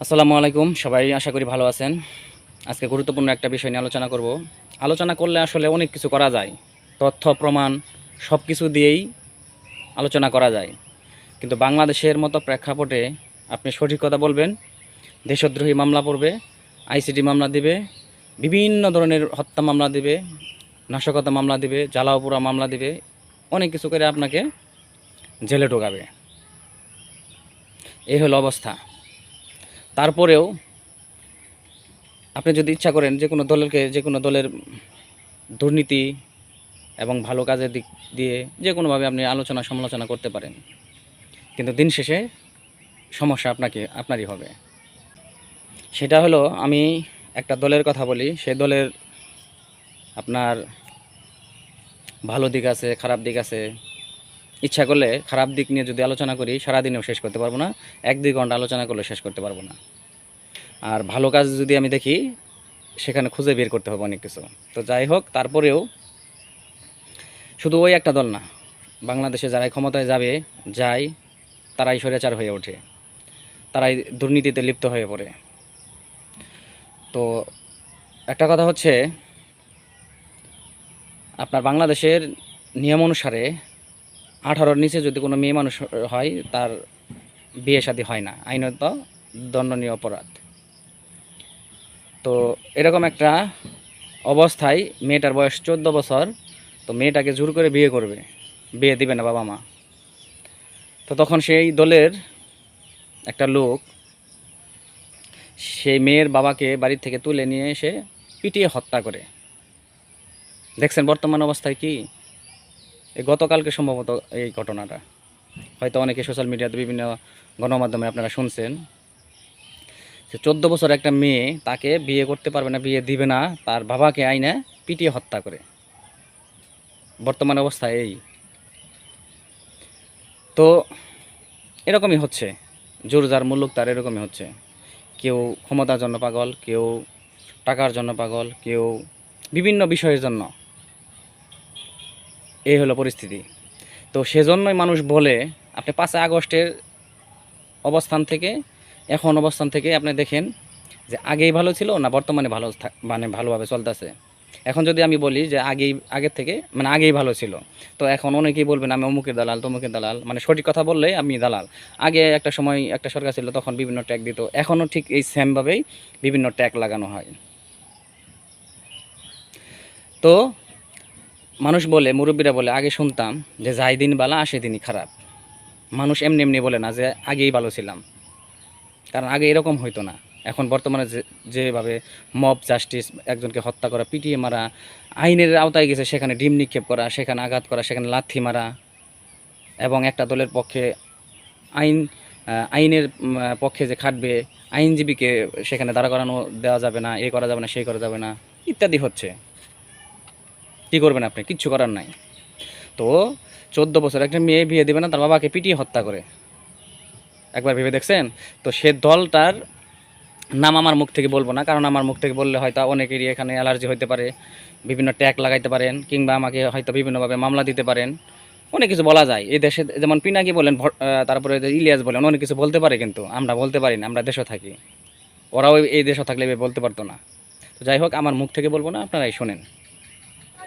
আসসালামু আলাইকুম, সবাই আশা করি ভালো আছেন। আজকে গুরুত্বপূর্ণ একটা বিষয় নিয়ে আলোচনা করব। আলোচনা করলে আসলে অনেক কিছু করা যায়, তথ্য প্রমাণ সব কিছু দিয়েই আলোচনা করা যায়। কিন্তু বাংলাদেশের মতো প্রেক্ষাপটে আপনি সঠিক কথা বলবেন, দেশদ্রোহী মামলা পড়বে, আইসিটি মামলা দিবে, বিভিন্ন ধরনের হত্যা মামলা দিবে, নাশকতা মামলা দিবে, জ্বালাও পোড়া মামলা দিবে, অনেক কিছু করে আপনাকে জেলে ঢোকাবে। এই হলো অবস্থা। তারপরেও আপনি যদি ইচ্ছা করেন যে কোনো দলের দুর্নীতি এবং ভালো কাজের দিক দিয়ে যে কোনোভাবে আপনি আলোচনা সমালোচনা করতে পারেন, কিন্তু দিন শেষে সমস্যা আপনারই হবে। সেটা হলো, আমি একটা দলের কথা বলি, সেই দলের আপনার ভালো দিক আছে, খারাপ দিক আছে। ইচ্ছা করলে খারাপ দিক নিয়ে যদি আলোচনা করি সারাদিনেও শেষ করতে পারবো না, 1-2 ঘন্টা আলোচনা করলে শেষ করতে পারবো না। আর ভালো কাজ যদি আমি দেখি সেখানে খুঁজে বের করতে হবে অনেক কিছু। তো যাই হোক, তারপরেও শুধু ওই একটা দল না, বাংলাদেশে যারাই ক্ষমতায় যায় তারাই স্বৈরাচার হয়ে ওঠে, তারাই দুর্নীতিতে লিপ্ত হয়ে পড়ে। তো একটা কথা হচ্ছে, আপনার বাংলাদেশের নিয়ম অনুসারে 18-র নিচে যদি কোনো মেয়ে মানুষ হয়, তার বিয়ে শাদী হয় না, আইনত দণ্ডনীয় অপরাধ। তো এরকম একটা অবস্থায় মেয়েটার বয়স 14 বছর, তো মেয়েটাকে জোর করে বিয়ে করবে, বিয়ে দিবে না বাবা মা। তো তখন সেই দলের একটা লোক সেই মেয়ের বাবাকে বাড়ি থেকে তুলে নিয়ে এসে পিটিয়ে হত্যা করে। দেখছেন বর্তমান অবস্থায় কি? এই গতকালকে সম্ভবত এই ঘটনাটা, হয়তো অনেকে সোশ্যাল মিডিয়াতে বিভিন্ন গণমাধ্যমে আপনারা শুনছেন যে 14 বছর একটা মেয়ে, তাকে বিয়ে করতে পারবে না, বিয়ে দিবে না, তার বাবাকে আইনে পিটিয়ে হত্যা করে। বর্তমান অবস্থা এই। তো এরকমই হচ্ছে, জোর যার মুলুক তার, এরকমই হচ্ছে। কেউ ক্ষমতার জন্য পাগল, কেউ টাকার জন্য পাগল, কেউ বিভিন্ন বিষয়ের জন্য। এই হলো পরিস্থিতি। তো সেজন্যই মানুষ বলে, আপনি 5 আগস্টের অবস্থান থেকে এখন অবস্থান থেকে আপনি দেখেন যে আগেই ভালো ছিল না বর্তমানে ভালোভাবে চলতেছে। এখন যদি আমি বলি যে আগের থেকে আগেই ভালো ছিল, তো এখন অনেকেই বলবেন আমি অমুকের দালাল, তমুকের দালাল, সঠিক কথা বললে আমি দালাল। আগে একটা সময় একটা সরকার ছিল, তখন বিভিন্ন ট্যাগ দিত, এখনও ঠিক এই সেমভাবেই বিভিন্ন ট্যাগ লাগানো হয়। তো মানুষ বলে, মুরব্বীরা বলে, আগে শুনতাম যে যাই দিন বালা আসে দিনই খারাপ। মানুষ এমনি এমনি বলে না যে আগেই ভালো ছিলাম, কারণ আগে এরকম হইতো না। এখন বর্তমানে যেভাবে মব জাস্টিস, একজনকে হত্যা করা, পিটিয়ে মারা, আইনের আওতায় গেছে, সেখানে ডিম নিক্ষেপ করা, সেখানে আঘাত করা, সেখানে লাথি মারা, এবং একটা দলের পক্ষে আইনের পক্ষে যে খাটবে, আইনজীবীকে সেখানে দাঁড়া করানো দেওয়া যাবে না, এ করা যাবে না, সেই করা যাবে না, ইত্যাদি হচ্ছে। কী করবেন আপনি? কিচ্ছু করার নাই। তো 14 বছর একটা মেয়ে বিয়ে দেবে না, তার বাবাকে পিটিয়ে হত্যা করে। একবার ভেবে দেখছেন? তো সে দলটার নাম আমার মুখ থেকে বলবো না, কারণ আমার মুখ থেকে বললে হয়তো অনেকেরই এখানে অ্যালার্জি হতে পারে, বিভিন্ন ট্যাগ লাগাইতে পারেন, কিংবা আমাকে হয়তো বিভিন্নভাবে মামলা দিতে পারেন। অনেক কিছু বলা যায় এই দেশে, যেমন পিনাকি বলেন, তারপরে ইলিয়াস বলেন, অনেক কিছু বলতে পারে, কিন্তু আমরা বলতে পারি না, আমরা দেশে থাকি। ওরাও এই দেশে থাকলে বলতে পারতো না। তো যাই হোক, আমার মুখ থেকে বলবো না, আপনারাই শোনেন।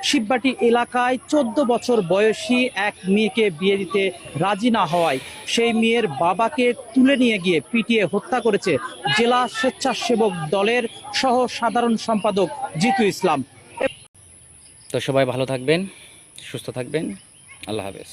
শিববাটি এলাকায় 14 বছর বয়সী এক মেয়েকে বিয়ে দিতে রাজি না হওয়ায় সেই মেয়ের বাবাকে তুলে নিয়ে গিয়ে পিটিয়ে হত্যা করেছে জেলা স্বেচ্ছাসেবক দলের সহ সাধারণ সম্পাদক জিতু ইসলাম। তো সবাই ভালো থাকবেন, সুস্থ থাকবেন। আল্লাহ হাফেজ।